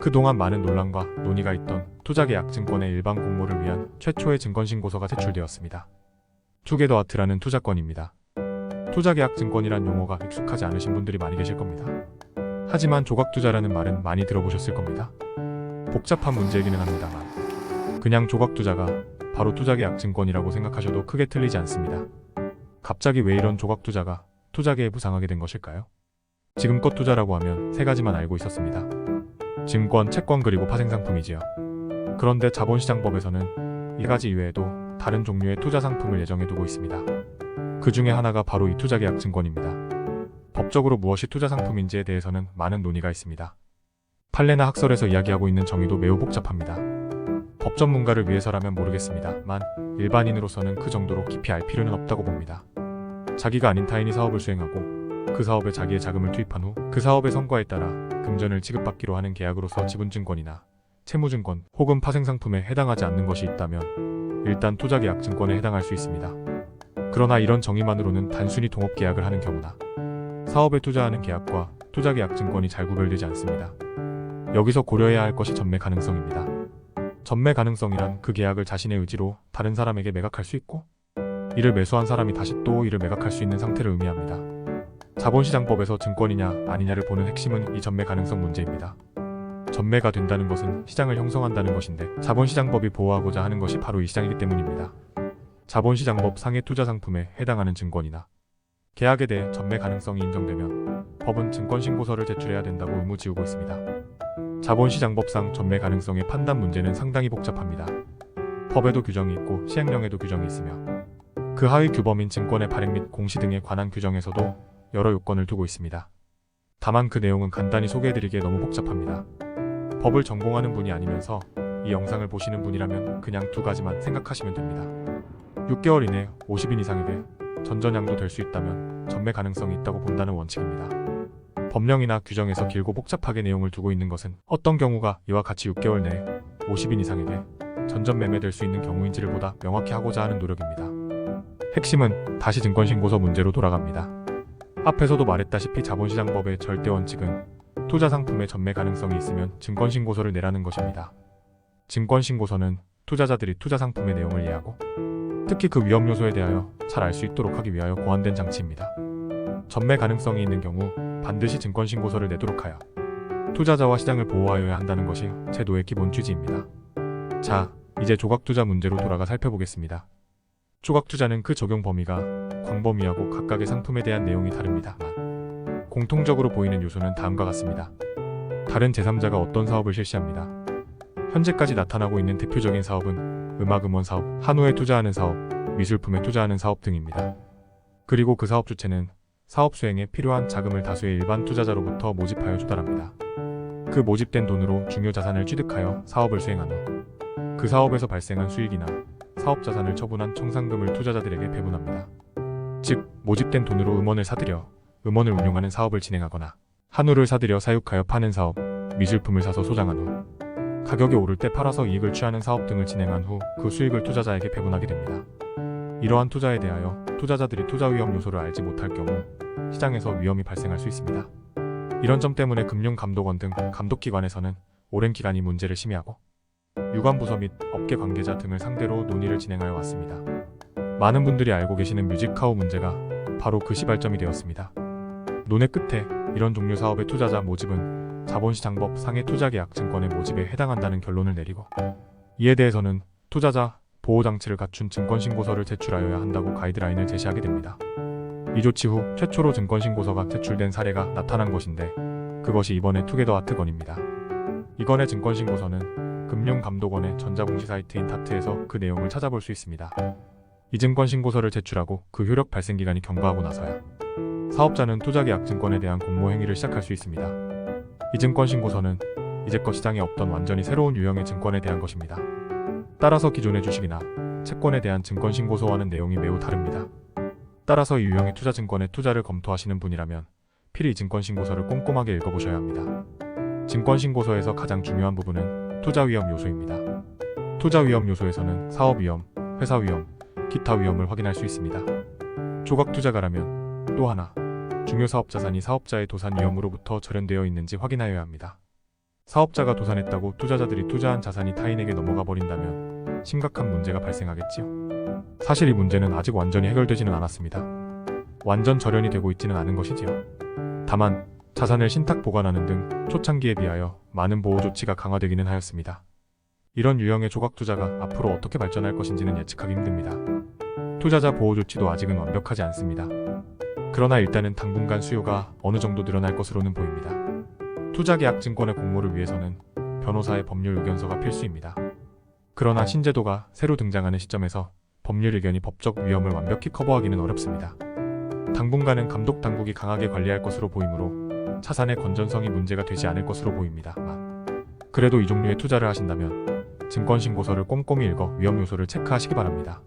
그동안 많은 논란과 논의가 있던 투자계약증권의 일반 공모를 위한 최초의 증권신고서가 제출되었습니다. 투게더아트라는 투자권입니다. 투자계약증권이란 용어가 익숙하지 않으신 분들이 많이 계실 겁니다. 하지만 조각투자라는 말은 많이 들어보셨을 겁니다. 복잡한 문제이기는 합니다만 그냥 조각투자가 바로 투자계약증권이라고 생각하셔도 크게 틀리지 않습니다. 갑자기 왜 이런 조각투자가 투자계에 부상하게 된 것일까요? 지금껏 투자라고 하면 세 가지만 알고 있었습니다. 증권, 채권 그리고 파생상품이지요. 그런데 자본시장법에서는 이 가지 이외에도 다른 종류의 투자상품을 예정해두고 있습니다. 그 중에 하나가 바로 이 투자계약증권입니다. 법적으로 무엇이 투자상품인지에 대해서는 많은 논의가 있습니다. 판례나 학설에서 이야기하고 있는 정의도 매우 복잡합니다. 법 전문가를 위해서라면 모르겠습니다만 일반인으로서는 그 정도로 깊이 알 필요는 없다고 봅니다. 자기가 아닌 타인이 사업을 수행하고 그 사업에 자기의 자금을 투입한 후 그 사업의 성과에 따라 금전을 지급받기로 하는 계약으로서 지분증권이나 채무증권 혹은 파생상품에 해당하지 않는 것이 있다면 일단 투자계약증권에 해당할 수 있습니다. 그러나 이런 정의만으로는 단순히 동업계약을 하는 경우나 사업에 투자하는 계약과 투자계약증권이 잘 구별되지 않습니다. 여기서 고려해야 할 것이 전매 가능성입니다. 전매 가능성이란 그 계약을 자신의 의지로 다른 사람에게 매각할 수 있고 이를 매수한 사람이 다시 또 이를 매각할 수 있는 상태를 의미합니다. 자본시장법에서 증권이냐 아니냐를 보는 핵심은 이 전매 가능성 문제입니다. 전매가 된다는 것은 시장을 형성한다는 것인데 자본시장법이 보호하고자 하는 것이 바로 이 시장이기 때문입니다. 자본시장법 상의 투자상품에 해당하는 증권이나 계약에 대해 전매 가능성이 인정되면 법은 증권신고서를 제출해야 된다고 의무지우고 있습니다. 자본시장법상 전매 가능성의 판단 문제는 상당히 복잡합니다. 법에도 규정이 있고 시행령에도 규정이 있으며 그 하위 규범인 증권의 발행 및 공시 등에 관한 규정에서도 여러 요건을 두고 있습니다. 다만 그 내용은 간단히 소개해드리기에 너무 복잡합니다. 법을 전공하는 분이 아니면서 이 영상을 보시는 분이라면 그냥 두 가지만 생각하시면 됩니다. 6개월 이내 50인 이상에게 전전양도 될 수 있다면 전매 가능성이 있다고 본다는 원칙입니다. 법령이나 규정에서 길고 복잡하게 내용을 두고 있는 것은 어떤 경우가 이와 같이 6개월 내에 50인 이상에게 전전 매매될 수 있는 경우인지를 보다 명확히 하고자 하는 노력입니다. 핵심은 다시 증권신고서 문제로 돌아갑니다. 앞에서도 말했다시피 자본시장법의 절대 원칙은 투자상품의 전매 가능성이 있으면 증권신고서를 내라는 것입니다. 증권신고서는 투자자들이 투자상품의 내용을 이해하고 특히 그 위험 요소에 대하여 잘 알 수 있도록 하기 위하여 고안된 장치입니다. 전매 가능성이 있는 경우 반드시 증권신고서를 내도록 하여 투자자와 시장을 보호하여야 한다는 것이 제도의 기본 취지입니다. 자, 이제 조각투자 문제로 돌아가 살펴보겠습니다. 조각투자는 그 적용 범위가 광범위하고 각각의 상품에 대한 내용이 다릅니다만 공통적으로 보이는 요소는 다음과 같습니다. 다른 제3자가 어떤 사업을 실시합니다. 현재까지 나타나고 있는 대표적인 사업은 음악음원 사업, 한우에 투자하는 사업, 미술품에 투자하는 사업 등입니다. 그리고 그 사업 주체는 사업 수행에 필요한 자금을 다수의 일반 투자자로부터 모집하여 조달합니다. 그 모집된 돈으로 중요 자산을 취득하여 사업을 수행한 후 그 사업에서 발생한 수익이나 사업 자산을 처분한 청산금을 투자자들에게 배분합니다. 즉, 모집된 돈으로 음원을 사들여 음원을 운용하는 사업을 진행하거나 한우를 사들여 사육하여 파는 사업, 미술품을 사서 소장한 후 가격이 오를 때 팔아서 이익을 취하는 사업 등을 진행한 후 그 수익을 투자자에게 배분하게 됩니다. 이러한 투자에 대하여 투자자들이 투자 위험 요소를 알지 못할 경우 시장에서 위험이 발생할 수 있습니다. 이런 점 때문에 금융감독원 등 감독기관에서는 오랜 기간 이 문제를 심의하고 유관부서 및 업계 관계자 등을 상대로 논의를 진행하여 왔습니다. 많은 분들이 알고 계시는 뮤직카우 문제가 바로 그 시발점이 되었습니다. 논의 끝에 이런 종류 사업의 투자자 모집은 자본시장법 상의 투자계약증권의 모집에 해당한다는 결론을 내리고 이에 대해서는 투자자 보호장치를 갖춘 증권신고서를 제출하여야 한다고 가이드라인을 제시하게 됩니다. 이 조치 후 최초로 증권신고서가 제출된 사례가 나타난 것인데 그것이 이번의 투게더아트 건입니다. 이건의 증권신고서는 금융감독원의 전자공시 사이트인 다트에서 그 내용을 찾아볼 수 있습니다. 이 증권신고서를 제출하고 그 효력 발생기간이 경과하고 나서야 사업자는 투자계약증권에 대한 공모행위를 시작할 수 있습니다. 이 증권신고서는 이제껏 시장에 없던 완전히 새로운 유형의 증권에 대한 것입니다. 따라서 기존의 주식이나 채권에 대한 증권신고서와는 내용이 매우 다릅니다. 따라서 이 유형의 투자증권에 투자를 검토하시는 분이라면 필히 이 증권신고서를 꼼꼼하게 읽어보셔야 합니다. 증권신고서에서 가장 중요한 부분은 투자위험 요소입니다. 투자위험 요소에서는 사업위험, 회사위험, 기타 위험을 확인할 수 있습니다. 조각투자가라면 또 하나 중요 사업자산이 사업자의 도산 위험으로부터 절연되어 있는지 확인하여야 합니다. 사업자가 도산했다고 투자자들이 투자한 자산이 타인에게 넘어가 버린다면 심각한 문제가 발생하겠지요. 사실 이 문제는 아직 완전히 해결되지는 않았습니다. 완전 절연이 되고 있지는 않은 것이지요. 다만 자산을 신탁 보관하는 등 초창기에 비하여 많은 보호 조치가 강화되기는 하였습니다. 이런 유형의 조각 투자가 앞으로 어떻게 발전할 것인지는 예측하기 힘듭니다. 투자자 보호 조치도 아직은 완벽하지 않습니다. 그러나 일단은 당분간 수요가 어느 정도 늘어날 것으로는 보입니다. 투자계약증권의 공모를 위해서는 변호사의 법률 의견서가 필수입니다. 그러나 신제도가 새로 등장하는 시점에서 법률 의견이 법적 위험을 완벽히 커버하기는 어렵습니다. 당분간은 감독 당국이 강하게 관리할 것으로 보이므로 자산의 건전성이 문제가 되지 않을 것으로 보입니다. 그래도 이 종류의 투자를 하신다면 증권신고서를 꼼꼼히 읽어 위험 요소를 체크하시기 바랍니다.